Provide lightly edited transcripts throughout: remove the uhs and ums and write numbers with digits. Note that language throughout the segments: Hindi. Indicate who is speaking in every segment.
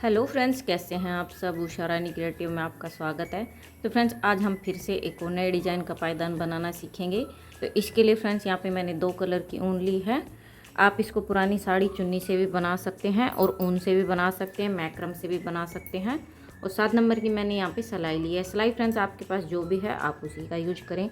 Speaker 1: हेलो फ्रेंड्स, कैसे हैं आप सब। उषा रानी क्रिएटिव में आपका स्वागत है। तो फ्रेंड्स, आज हम फिर से एक और नए डिज़ाइन का पायदान बनाना सीखेंगे। तो इसके लिए फ्रेंड्स, यहाँ पे मैंने 2 कलर की ऊन ली है। आप इसको पुरानी साड़ी चुन्नी से भी बना सकते हैं और ऊन से भी बना सकते हैं, मैक्रम से भी बना सकते हैं। और 7 नंबर की मैंने यहाँ पर सिलाई ली है। सिलाई फ्रेंड्स आपके पास जो भी है आप उसी का यूज करें।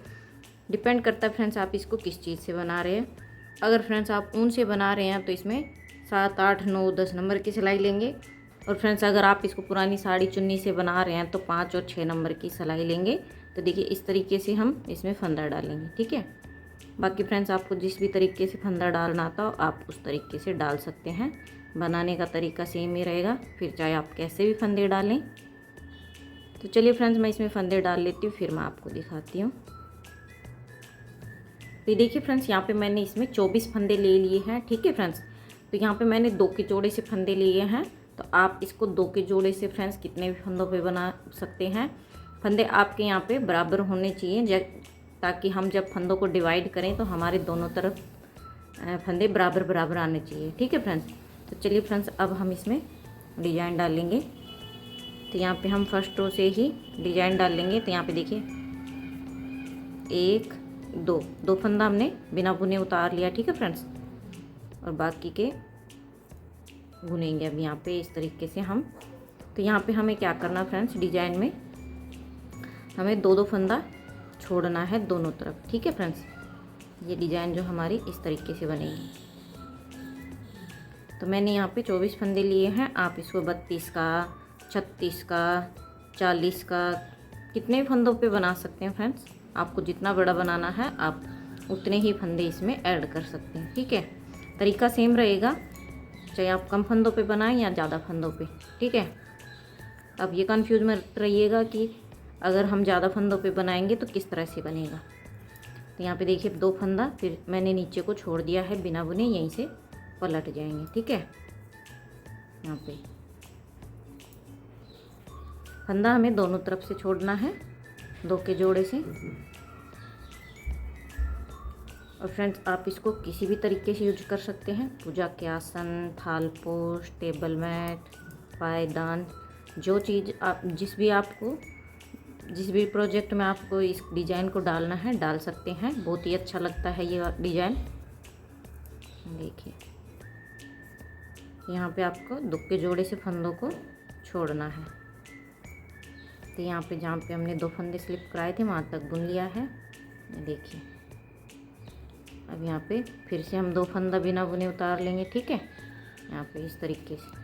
Speaker 1: डिपेंड करता है फ्रेंड्स आप इसको किस चीज़ से बना रहे हैं। अगर फ्रेंड्स आप ऊन से बना रहे हैं तो इसमें 7, 8, 9, 10 नंबर की सिलाई लेंगे। और फ्रेंड्स अगर आप इसको पुरानी साड़ी चुन्नी से बना रहे हैं तो 5 और 6 नंबर की सिलाई लेंगे। तो देखिए इस तरीके से हम इसमें फंदा डालेंगे, ठीक है। बाकी फ्रेंड्स आपको जिस भी तरीके से फंदा डालना आता हो आप उस तरीके से डाल सकते हैं। बनाने का तरीका सेम ही रहेगा, फिर चाहे आप कैसे भी फंदे डालें। तो चलिए फ्रेंड्स, मैं इसमें फंदे डाल लेती हूँ, फिर मैं आपको दिखाती हूँ। तो देखिए फ्रेंड्स, यहाँ पे मैंने इसमें 24 फंदे ले लिए हैं, ठीक है फ्रेंड्स। तो यहाँ पे मैंने 2 के जोड़े से फंदे लिए हैं। तो आप इसको 2 के जोड़े से फ्रेंड्स कितने भी फंदों पे बना सकते हैं। फंदे आपके यहाँ पे बराबर होने चाहिए, ताकि हम जब फंदों को डिवाइड करें तो हमारे दोनों तरफ फंदे बराबर बराबर आने चाहिए, ठीक है फ्रेंड्स। तो चलिए फ्रेंड्स, अब हम इसमें डिजाइन डालेंगे। तो यहाँ पे हम फर्स्ट रो से ही डिजाइन डाल लेंगे। तो यहाँ पे देखिए 1, 2 फंदा हमने बिना बुने उतार लिया, ठीक है फ्रेंड्स। और बाकी के बुनेंगे अब यहाँ पे इस तरीके से हम। तो यहाँ पे हमें क्या करना फ्रेंड्स, डिजाइन में हमें 2 फंदा छोड़ना है दोनों तरफ, ठीक है फ्रेंड्स। ये डिजाइन जो हमारी इस तरीके से बनेगी। तो मैंने यहाँ पे 24 फंदे लिए हैं। आप इसको 32 का, 36 का, 40 का, कितने फंदों पे बना सकते हैं फ्रेंड्स। आपको जितना बड़ा बनाना है आप उतने ही फंदे इसमें ऐड कर सकते हैं, ठीक है। तरीका सेम रहेगा, चाहे आप कम फंदों पे बनाएं या ज़्यादा फंदों पे, ठीक है। अब ये कंफ्यूज मत रहिएगा कि अगर हम ज़्यादा फंदों पे बनाएंगे तो किस तरह से बनेगा। तो यहाँ पे देखिए 2 फंदा फिर मैंने नीचे को छोड़ दिया है बिना बुने, यहीं से पलट जाएंगे, ठीक है। यहाँ पे फंदा हमें दोनों तरफ से छोड़ना है 2 के जोड़े से। और फ्रेंड्स आप इसको किसी भी तरीके से यूज कर सकते हैं। पूजा के आसन, थाल पोस्ट, टेबल मैट, पायदान, जो चीज़ आप जिस भी प्रोजेक्ट में आपको इस डिज़ाइन को डालना है डाल सकते हैं। बहुत ही अच्छा लगता है ये डिज़ाइन। देखिए यहाँ पे आपको 2 के जोड़े से फंदों को छोड़ना है। तो यहाँ पे जहाँ पे हमने 2 फंदे स्लिप कराए थे वहाँ तक बुन लिया है। देखिए अब यहाँ पे फिर से हम 2 फंदा बिना बुने उतार लेंगे, ठीक है। यहाँ पे इस तरीके से।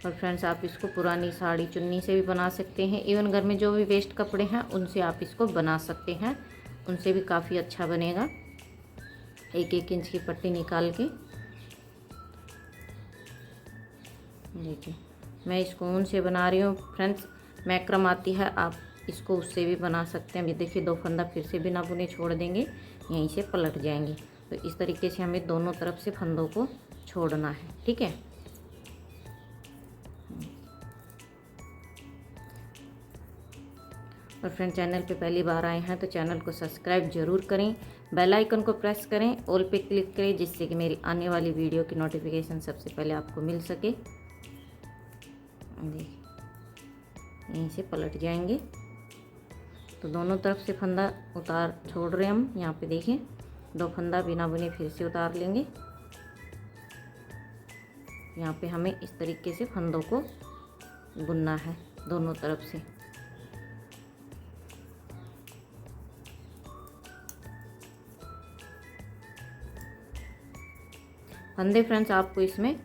Speaker 1: और फ्रेंड्स आप इसको पुरानी साड़ी चुन्नी से भी बना सकते हैं। इवन घर में जो भी वेस्ट कपड़े हैं उनसे आप इसको बना सकते हैं, उनसे भी काफ़ी अच्छा बनेगा। 1-1 इंच की पट्टी निकाल के। देखिए मैं इसको ऊन से बना रही हूँ फ्रेंड्स। मैक्रम आती है, आप इसको उससे भी बना सकते हैं। अभी देखिए 2 फंदा फिर से बिना बुने छोड़ देंगे, यहीं से पलट जाएंगे। तो इस तरीके से हमें दोनों तरफ से फंदों को छोड़ना है, ठीक है। और फ्रेंड चैनल पे पहली बार आए हैं तो चैनल को सब्सक्राइब ज़रूर करें, बेल आइकन को प्रेस करें, ऑल पे क्लिक करें, जिससे कि मेरी आने वाली वीडियो की नोटिफिकेशन सबसे पहले आपको मिल सके। देखिए यहीं से पलट जाएंगे। तो दोनों तरफ से फंदा उतार छोड़ रहे हैं हम। यहाँ पे देखिए 2 फंदा बिना बुने फिर से उतार लेंगे। यहाँ पे हमें इस तरीके से फंदों को बुनना है दोनों तरफ से। फंदे फ्रेंड्स आपको इसमें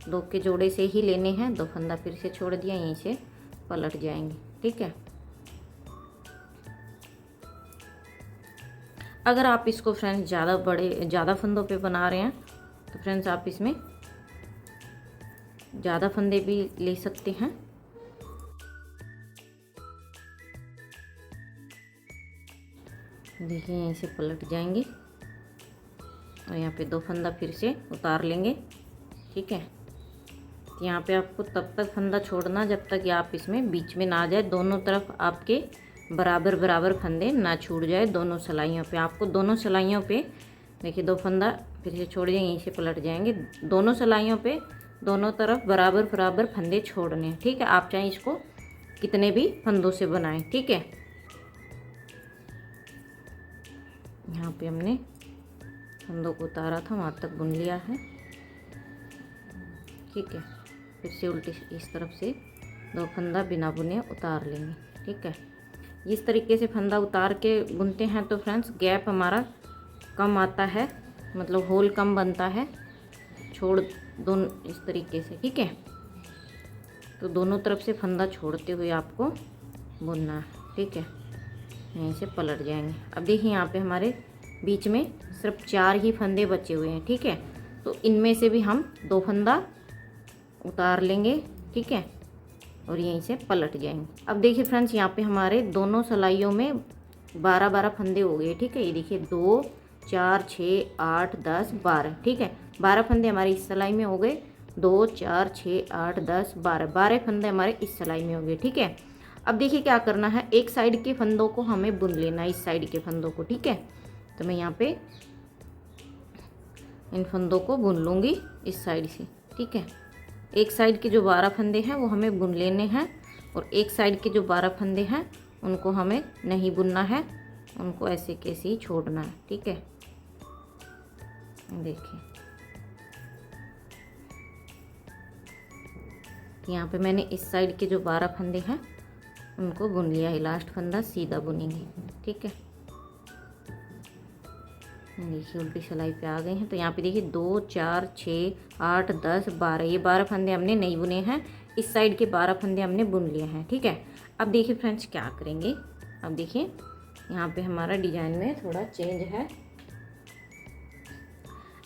Speaker 1: 2 के जोड़े से ही लेने हैं। 2 फंदा फिर से छोड़ दिया, यहीं से पलट जाएंगे, ठीक है। अगर आप इसको फ्रेंड्स ज़्यादा फंदों पे बना रहे हैं तो फ्रेंड्स आप इसमें ज़्यादा फंदे भी ले सकते हैं। देखिए यहीं से पलट जाएंगे और यहाँ पे 2 फंदा फिर से उतार लेंगे, ठीक है। यहाँ पे आपको तब तक फंदा छोड़ना जब तक आप इसमें बीच में ना आ जाए, दोनों तरफ आपके बराबर बराबर फंदे ना छूट जाए। दोनों सिलाइयों पे आपको दोनों सिलाइयों पे देखिए 2 फंदा फिर से छोड़ देंगे, यहीं से पलट जाएंगे। दोनों सिलाइयों पे दोनों तरफ बराबर बराबर फंदे छोड़ने हैं, ठीक है। आप चाहें इसको कितने भी फंदों से बनाएं, ठीक है। यहाँ पे हमने फंदों को उतारा था, वहाँ तक बुन लिया है, ठीक है। फिर से उल्टी इस तरफ से 2 फंदा बिना बुने उतार लेंगे, ठीक है। इस तरीके से फंदा उतार के बुनते हैं तो फ्रेंड्स गैप हमारा कम आता है, मतलब होल कम बनता है, छोड़ दोनों इस तरीके से, ठीक है। तो दोनों तरफ से फंदा छोड़ते हुए आपको बुनना है, ठीक है। यहीं से पलट जाएंगे। अब देखिए यहाँ पे हमारे बीच में सिर्फ 4 ही फंदे बचे हुए हैं, ठीक है। तो इनमें से भी हम 2 फंदा उतार लेंगे, ठीक है, और यहीं से पलट जाएंगे। अब देखिए फ्रेंड्स यहाँ पे हमारे दोनों सिलाइयों में 12-12 फंदे हो गए, ठीक है। ये देखिए 2 4 6 8 10 12, ठीक है। 12 फंदे हमारे इस सिलाई में हो गए, 2 4 6 8 10 12 फंदे हमारे इस सिलाई में हो गए, ठीक है। अब देखिए क्या करना है, एक साइड के फंदों को हमें बुन लेना है, इस साइड के फंदों को, ठीक है। तो मैं यहाँ पे इन फंदों को बुन लूँगी इस साइड से, ठीक है। एक साइड के जो 12 फंदे हैं वो हमें बुन लेने हैं, और एक साइड के जो 12 फंदे हैं उनको हमें नहीं बुनना है, उनको ऐसे कैसे ही छोड़ना है, ठीक है। देखिए यहाँ पे मैंने इस साइड के जो 12 फंदे हैं उनको बुन लिया है, लास्ट फंदा सीधा बुनेंगे, ठीक है। देखिए उल्टी सिलाई पे आ गए हैं। तो यहाँ पे देखिए 2 4 6 8 10 12, ये 12 फंदे हमने नहीं बुने हैं, इस साइड के 12 फंदे हमने बुन लिए हैं, ठीक है। अब देखिए फ्रेंड्स क्या करेंगे, अब देखिए यहाँ पे हमारा डिजाइन में थोड़ा चेंज है।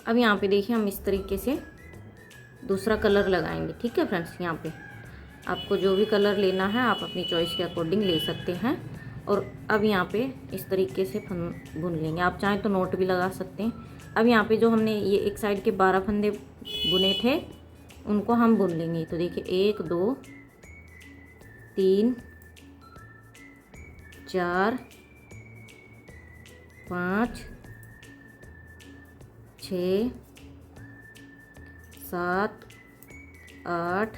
Speaker 1: अब यहाँ पे देखिए हम इस तरीके से दूसरा कलर लगाएंगे, ठीक है फ्रेंड्स। यहाँ पे आपको जो भी कलर लेना है आप अपनी चॉइस के अकॉर्डिंग ले सकते हैं। और अब यहाँ पे इस तरीके से बुन लेंगे, आप चाहें तो नोट भी लगा सकते हैं। अब यहाँ पे जो हमने ये एक साइड के 12 फंदे बुने थे उनको हम बुन लेंगे। तो देखिए 1 2 3 4 5 6 7 8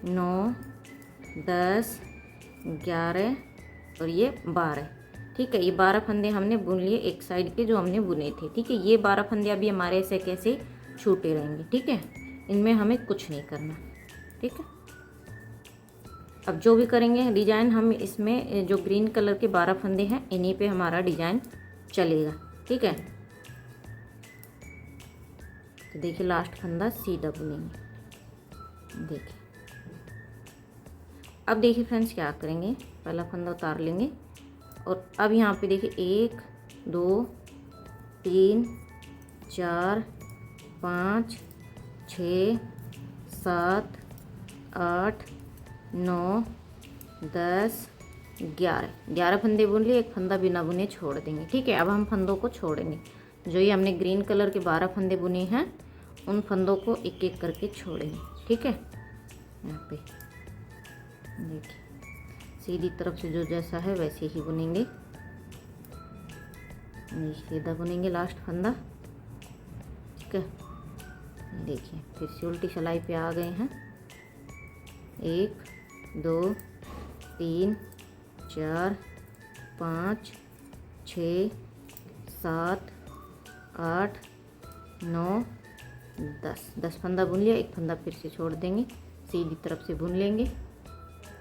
Speaker 1: 9 10 11 और ये 12, ठीक है। ये 12 फंदे हमने बुन लिए एक साइड के जो हमने बुने थे, ठीक है। ये 12 फंदे अभी हमारे ऐसे कैसे छूटे रहेंगे, ठीक है। इनमें हमें कुछ नहीं करना, ठीक है। अब जो भी करेंगे डिजाइन हम इसमें जो ग्रीन कलर के 12 फंदे हैं इन्हीं पे हमारा डिजाइन चलेगा, ठीक है। तो देखिए लास्ट फंदा सीधा बुनेंगे, देखिए। अब देखिए फ्रेंड्स क्या करेंगे, पहला फंदा उतार लेंगे और अब यहाँ पे देखिए 1 2 3 4 5 6 7 8 9 10 11 फंदे बुन लिए, एक फंदा बिना बुने छोड़ देंगे, ठीक है। अब हम फंदों को छोड़ेंगे, जो ये हमने ग्रीन कलर के 12 फंदे बुने हैं उन फंदों को एक एक करके छोड़ेंगे, ठीक है। यहाँ पे देखिए सीधी तरफ से जो जैसा है वैसे ही बुनेंगे, सीधा बुनेंगे लास्ट फंदा, ठीक है। देखिए फिर से उल्टी सिलाई पे आ गए हैं, 1 2 3 4 5 6 7 8 9 10 फंदा बुन लिया, एक फंदा फिर से छोड़ देंगे, सीधी तरफ से बुन लेंगे।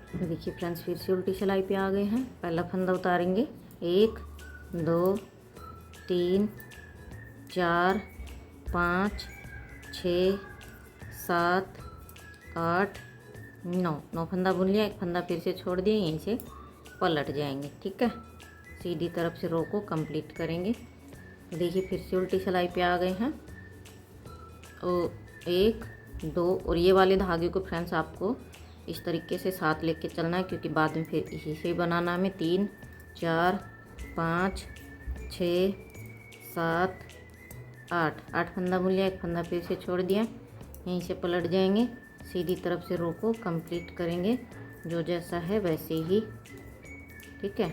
Speaker 1: देखिए फ्रेंड्स फिर से उल्टी सिलाई पे आ गए हैं, पहला फंदा उतारेंगे, 1 2 3 4 5 6 7 8 9 फंदा बुन लिया, एक फंदा फिर से छोड़ दिए, यहीं से पलट जाएंगे, ठीक है। सीधी तरफ से रो को कंप्लीट करेंगे। देखिए फिर से उल्टी सिलाई पे आ गए हैं, और 1 2 और ये वाले धागे को फ्रेंड्स आपको इस तरीके से साथ लेके चलना है, क्योंकि बाद में फिर इसी से बनाना हमें। 3 4 5 6 7 8 फंदा बुन लिया, एक फंदा फिर से छोड़ दिया, यहीं से पलट जाएंगे, सीधी तरफ से रो को कंप्लीट करेंगे, जो जैसा है वैसे ही, ठीक है।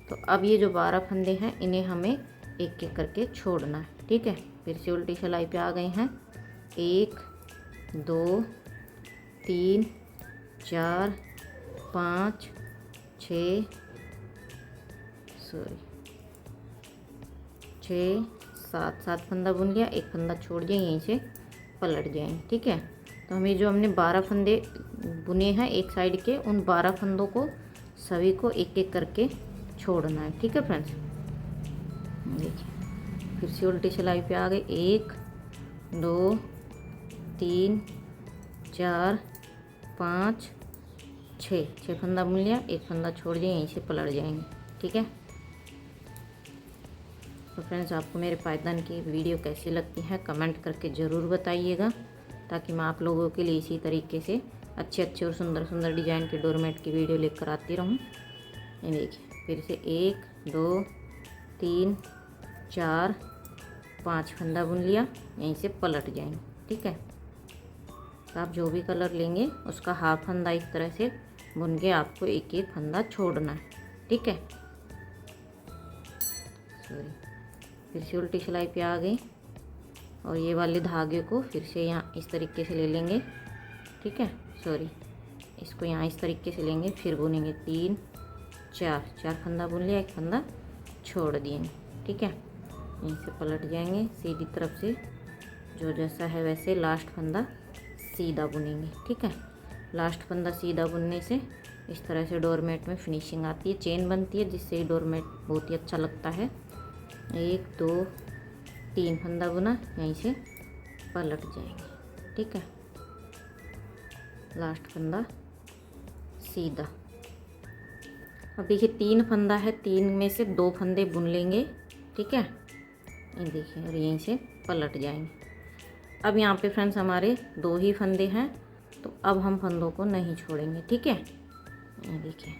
Speaker 1: तो अब ये जो 12 फंदे हैं इन्हें हमें एक एक करके छोड़ना है। ठीक है, फिर से उल्टी सिलाई पे आ गए हैं। 1 2 3 4 5 6 7 फंदा बुन लिया, एक फंदा छोड़ दिया, यहीं से पलट जाएंगे। ठीक है, तो हमें जो हमने 12 फंदे बुने हैं एक साइड के, उन 12 फंदों को सभी को एक एक करके छोड़ना है। ठीक है फ्रेंड्स, देखिए फिर से उल्टी सिलाई पे आ गए। 1 2 3 4 5 6 फंदा बुन लिया, एक फंदा छोड़ दिया, यहीं से पलट जाएंगे। ठीक है, तो फ्रेंड्स आपको मेरे पायदान की वीडियो कैसी लगती है कमेंट करके ज़रूर बताइएगा, ताकि मैं आप लोगों के लिए इसी तरीके से अच्छे अच्छे और सुंदर सुंदर डिजाइन के डोरमेट की वीडियो लेकर आती रहूँ। ये देखिए फिर से 1 2 3 4 5 फंदा बुन लिया, यहीं से पलट जाएंगे। ठीक है, तो आप जो भी कलर लेंगे उसका हाफ फंदा इस तरह से बुन के आपको एक एक फंदा छोड़ना है। ठीक है, फिर से उल्टी सिलाई पे आ गई और ये वाले धागे को फिर से यहाँ इस तरीके से ले लेंगे। ठीक है, इसको यहाँ इस तरीके से लेंगे, फिर बुनेंगे 3 4 फंदा बुन लिया, एक फंदा छोड़ दिए। ठीक है, यहीं से पलट जाएंगे, सीधी तरफ से जो जैसा है वैसे लास्ट फंदा सीधा बुनेंगे। ठीक है, लास्ट फंदा सीधा बुनने से इस तरह से डोरमेट में फिनिशिंग आती है, चेन बनती है, जिससे डोरमेट बहुत ही अच्छा लगता है। 1 2 3 फंदा बुना, यहीं से पलट जाएंगे। ठीक है, लास्ट फंदा सीधा। अब देखिए 3 फंदा है, 3 में से 2 फंदे बुन लेंगे। ठीक है, ये देखिए और यहीं से पलट जाएंगे। अब यहाँ पे फ्रेंड्स हमारे 2 ही फंदे हैं, तो अब हम फंदों को नहीं छोड़ेंगे। ठीक है, ये देखिए।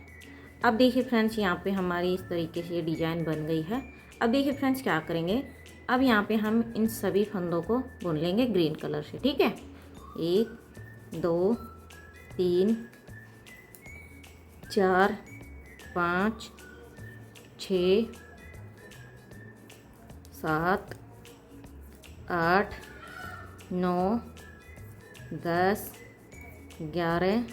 Speaker 1: अब देखिए फ्रेंड्स यहाँ पे हमारी इस तरीके से ये डिज़ाइन बन गई है। अब देखिए फ्रेंड्स क्या करेंगे, अब यहाँ पे हम इन सभी फंदों को बुन लेंगे ग्रीन कलर से। ठीक है, 1 2 3 4 5 6 7 8 9 10 11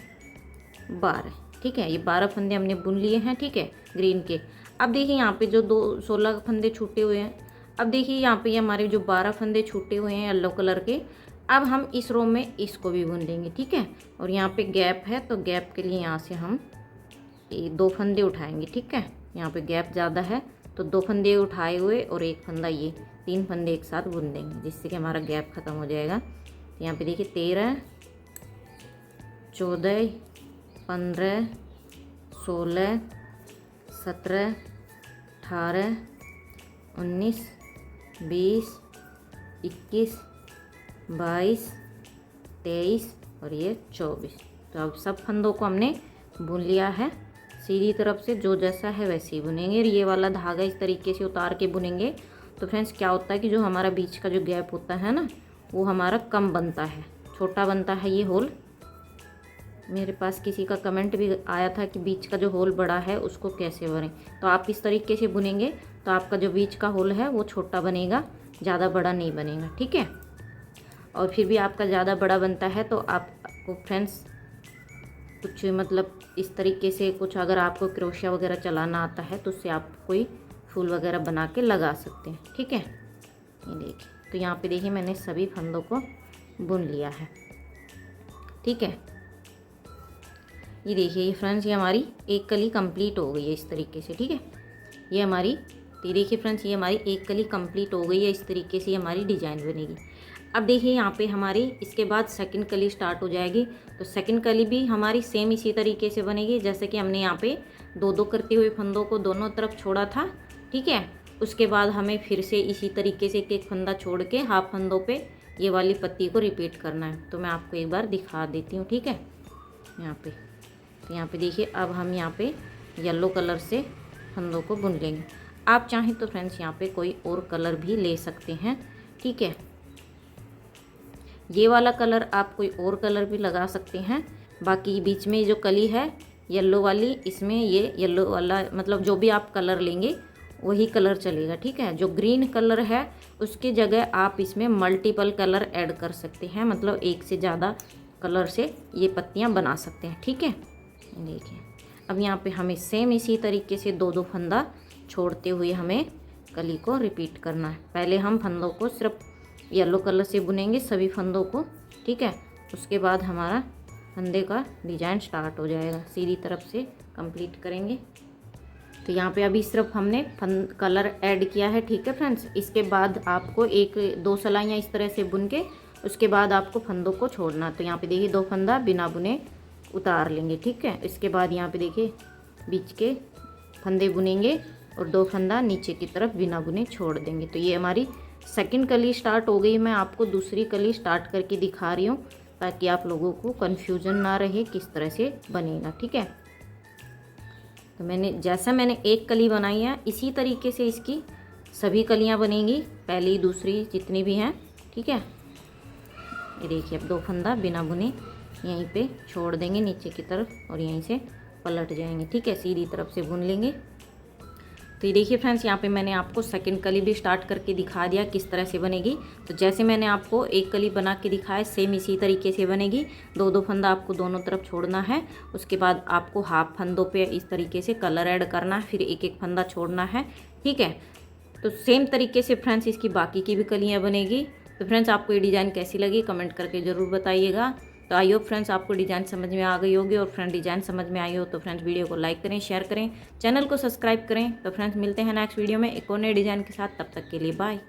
Speaker 1: 12। ठीक है, ये 12 फंदे हमने बुन लिए हैं। ठीक है, ग्रीन के। अब देखिए यहाँ पे जो 16 फंदे छूटे हुए हैं। अब देखिए यहाँ पे हमारे जो 12 फंदे छूटे हुए हैं येलो कलर के, अब हम इस रो में इसको भी बुन लेंगे। ठीक है, और यहाँ पे गैप है, तो गैप के लिए यहाँ से हम 2 फंदे उठाएंगे। ठीक है, यहाँ पे गैप ज़्यादा है, तो 2 फंदे उठाए हुए और एक फंदा, ये 3 फंदे एक साथ बुन देंगे, जिससे कि हमारा गैप ख़त्म हो जाएगा। तो यहाँ पे देखिए 13 14 15 16 17 18 19 20 21 22 23 और ये 24। तो अब सब फंदों को हमने बुन लिया है। सीधी तरफ से जो जैसा है वैसे ही बुनेंगे। ये वाला धागा इस तरीके से उतार के बुनेंगे, तो फ्रेंड्स क्या होता है कि जो हमारा बीच का जो गैप होता है ना, वो हमारा कम बनता है, छोटा बनता है ये होल। मेरे पास किसी का कमेंट भी आया था कि बीच का जो होल बड़ा है उसको कैसे भरें, तो आप इस तरीके से बुनेंगे तो आपका जो बीच का होल है वो छोटा बनेगा, ज़्यादा बड़ा नहीं बनेगा। ठीक है, और फिर भी आपका ज़्यादा बड़ा बनता है तो आपको फ्रेंड्स कुछ मतलब इस तरीके से कुछ, अगर आपको क्रोशिया वगैरह चलाना आता है तो उससे आप कोई फूल वगैरह बना के लगा सकते हैं। ठीक है, ये देखिए, तो यहाँ पे देखिए मैंने सभी फंदों को बुन लिया है। ठीक है, ये देखिए फ्रेंड्स, ये हमारी एक कली कंप्लीट हो गई है इस तरीके से। ठीक है, ये हमारी, तो देखिए फ्रेंड्स, ये हमारी एक कली कंप्लीट हो गई है, इस तरीके से हमारी डिज़ाइन बनेगी। अब देखिए यहाँ पे हमारी इसके बाद सेकंड कली स्टार्ट हो जाएगी, तो सेकंड कली भी हमारी सेम इसी तरीके से बनेगी, जैसे कि हमने यहाँ पे 2-2 करते हुए फंदों को दोनों तरफ छोड़ा था। ठीक है, उसके बाद हमें फिर से इसी तरीके से एक फंदा छोड़ के हाफ फंदों पे ये वाली पत्ती को रिपीट करना है। तो मैं आपको एक बार दिखा देती हूँ। ठीक है, यहाँ पे, तो यहाँ पे देखिए अब हम यहाँ पे येलो कलर से फंदों को बुन लेंगे। आप चाहें तो फ्रेंड्स यहाँ पे कोई और कलर भी ले सकते हैं। ठीक है, ये वाला कलर आप कोई और कलर भी लगा सकते हैं। बाकी बीच में जो कली है येलो वाली, इसमें ये येलो वाला मतलब जो भी आप कलर लेंगे वही कलर चलेगा, ठीक है। जो ग्रीन कलर है उसकी जगह आप इसमें मल्टीपल कलर ऐड कर सकते हैं, मतलब एक से ज़्यादा कलर से ये पत्तियां बना सकते हैं, ठीक है। देखिए अब यहाँ पे हमें सेम इसी तरीके से दो दो फंदा छोड़ते हुए हमें कली को रिपीट करना है। पहले हम फंदों को सिर्फ येलो कलर से बुनेंगे सभी फंदों को, ठीक है। उसके बाद हमारा फंदे का डिजाइन स्टार्ट हो जाएगा, सीधी तरफ से कंप्लीट करेंगे। तो यहाँ पे अभी सिर्फ हमने कलर ऐड किया है, ठीक है फ्रेंड्स। इसके बाद आपको एक दो सलाइयाँ इस तरह से बुन के उसके बाद आपको फंदों को छोड़ना। तो यहाँ पे देखिए दो फंदा बिना बुने उतार लेंगे, ठीक है। इसके बाद यहाँ पे देखिए बीच के फंदे बुनेंगे और दो फंदा नीचे की तरफ बिना बुने छोड़ देंगे। तो ये हमारी सेकंड कली स्टार्ट हो गई। मैं आपको दूसरी कली स्टार्ट करके दिखा रही हूँ ताकि आप लोगों को कन्फ्यूज़न ना रहे किस तरह से बनेगा, ठीक है। तो मैंने एक कली बनाई है इसी तरीके से इसकी सभी कलियां बनेंगी, पहली दूसरी जितनी भी हैं, ठीक है। ये देखिए अब दो फंदा बिना बुने यहीं पे छोड़ देंगे नीचे की तरफ और यहीं से पलट जाएंगे, ठीक है। सीधी तरफ से बुन लेंगे। तो ये देखिए फ्रेंड्स यहाँ पे मैंने आपको सेकंड कली भी स्टार्ट करके दिखा दिया किस तरह से बनेगी। तो जैसे मैंने आपको एक कली बना के दिखाया सेम इसी तरीके से बनेगी। दो दो फंदा आपको दोनों तरफ छोड़ना है, उसके बाद आपको हाफ फंदों पे इस तरीके से कलर ऐड करना है, फिर एक एक फंदा छोड़ना है, ठीक है। तो सेम तरीके से फ्रेंड्स इसकी बाकी की भी कलियाँ बनेगी। तो फ्रेंड्स आपको ये डिज़ाइन कैसी लगी कमेंट करके ज़रूर बताइएगा। तो आई होप फ्रेंड्स आपको डिज़ाइन समझ में आ गई होगी, और फ्रेंड डिज़ाइन समझ में आई हो तो फ्रेंड्स वीडियो को लाइक करें, शेयर करें, चैनल को सब्सक्राइब करें। तो फ्रेंड्स मिलते हैं नेक्स्ट वीडियो में एक और नए डिज़ाइन के साथ, तब तक के लिए बाय।